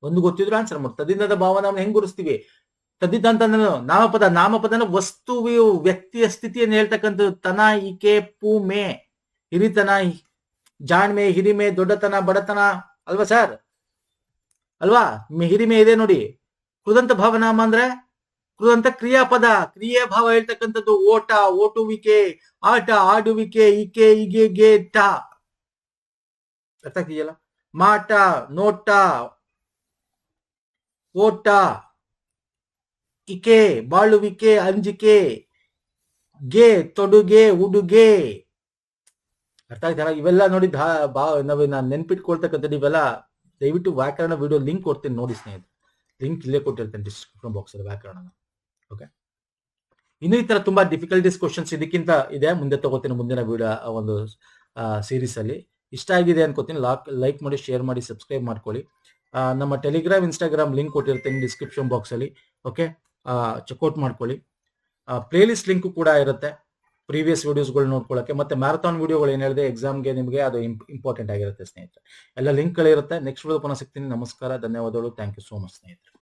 ಒಂದು ಗೊತ್ತಿದ್ರು ಆನ್ಸರ್ ಮಾಡಿ. ತದ್ದಿತಾಂತ ಭಾವನಾಮ ಹೆಂಗ್ ಗುರುಸ್ತೀವಿ? ತದ್ದಿತಾಂತ ನಾಮಪದ. ನಾಮಪದನ ವಸ್ತುವು ವ್ಯಕ್ತಿಯ ಸ್ಥಿತಿಯನ್ನು ಹೇಳ್ತಕ್ಕಂಥದ್ದು. ತನ, ಈಕೆ, ಪೂ, ಮೇ, ಹಿರಿತನ, ಜಾಣ್ಮೆ, ಹಿರಿಮೆ, ದೊಡ್ಡತನ, ಬಡತನ ಅಲ್ವಾ ಸರ್? ಅಲ್ವಾ? ಹಿರಿಮೆ ಇದೆ ನೋಡಿ. ಕೃದಂತ ಭಾವನಾಮ ಅಂದ್ರೆ ಕೃದಂತ ಕ್ರಿಯಾಪದ, ಕ್ರಿಯಾ ಭಾವ ಹೇಳ್ತಕ್ಕಂಥದ್ದು. ಓಟ, ಓಟುವಿಕೆ, ಆಟ, ಆಡುವಿಕೆ, ಈಕೆ, ಈಗೆ, ಟ. ಅರ್ಥ ಆಗ್ತಿದೆಯಲ್ಲ? ಮಾಟ, ನೋಟ, ಓಟ, ಇಕೆ, ಬಾಳುವಿಕೆ, ಅಂಜಿಕೆ, ಗೆ, ತೊಡುಗೆ, ಉಡುಗೆ. ಅರ್ಥ ಆಗ್ತಾರ? ಇವೆಲ್ಲ ನೋಡಿ ನಾನು ನೆನ್ಪಿಟ್ಕೊಳ್ತಕ್ಕಂಥದ್ದು ಇವೆಲ್ಲ. ದಯವಿಟ್ಟು ವ್ಯಾಕರಣ ವಿಡಿಯೋ ಲಿಂಕ್ ಕೊಡ್ತೀನಿ ನೋಡಿ ಸ್ನೇಹಿತರೆ. ಲಿಂಕ್ ಇಲ್ಲೇ ಕೊಟ್ಟಿರ್ತೇನೆ ಡಿಸ್ಕ್ರಿಪ್ಷನ್ ಬಾಕ್ಸ್ ಅಲ್ಲಿ ವ್ಯಾಕರಣ. ಓಕೆ, ಇನ್ನು ಈ ತರ ತುಂಬಾ ಡಿಫಿಕಲ್ಟೀಸ್ ಕ್ವಶನ್ಸ್ ಇದಕ್ಕಿಂತ ಇದೆ, ಮುಂದೆ ತಗೋತೀನಿ ಮುಂದಿನ ವಿಡಿಯೋ ಒಂದು ಸೀರೀಸ್ ಅಲ್ಲಿ. ಇಷ್ಟ ಆಗಿದೆ ಅನ್ಕೋತೀನಿ. ಲೈಕ್ ಮಾಡಿ, ಶೇರ್ ಮಾಡಿ, ಸಬ್ಸ್ಕ್ರೈಬ್ ಮಾಡ್ಕೊಳ್ಳಿ. ನಮ್ಮ ಟೆಲಿಗ್ರಾಮ್, ಇನ್ಸ್ಟಾಗ್ರಾಮ್ ಲಿಂಕ್ ಕೊಟ್ಟಿರ್ತೀನಿ ಡಿಸ್ಕ್ರಿಪ್ಷನ್ ಬಾಕ್ಸ್ ಅಲ್ಲಿ. ಓಕೆ, ಚೆಕ್ಔಟ್ ಮಾಡ್ಕೊಳ್ಳಿ. ಪ್ಲೇಲಿಸ್ಟ್ ಲಿಂಕ್ ಕೂಡ ಇರುತ್ತೆ ಪ್ರೀವಿಯಸ್ ವಿಡಿಯೋಸ್ಗಳು ನೋಡ್ಕೊಳ್ಳೋಕೆ. ಮತ್ತೆ ಮ್ಯಾರಥಾನ್ ವಿಡಿಯೋಗಳು ಏನ್ ಹೇಳಿದೆ ಎಕ್ಸಾಮ್ಗೆ ನಿಮಗೆ, ಅದು ಇಂಪಾರ್ಟೆಂಟ್ ಆಗಿರುತ್ತೆ ಸ್ನೇಹಿತರೆ. ಎಲ್ಲ ಲಿಂಕ್ಗಳಿರುತ್ತೆ. ನೆಕ್ಸ್ಟ್ ವಿಡಿಯೋ ಪುನಃ ಸಿಗ್ತೀನಿ. ನಮಸ್ಕಾರ, ಧನ್ಯವಾದಗಳು. ಥ್ಯಾಂಕ್ ಯು ಸೋ ಮಚ್ ಸ್ನೇಹಿತರೆ.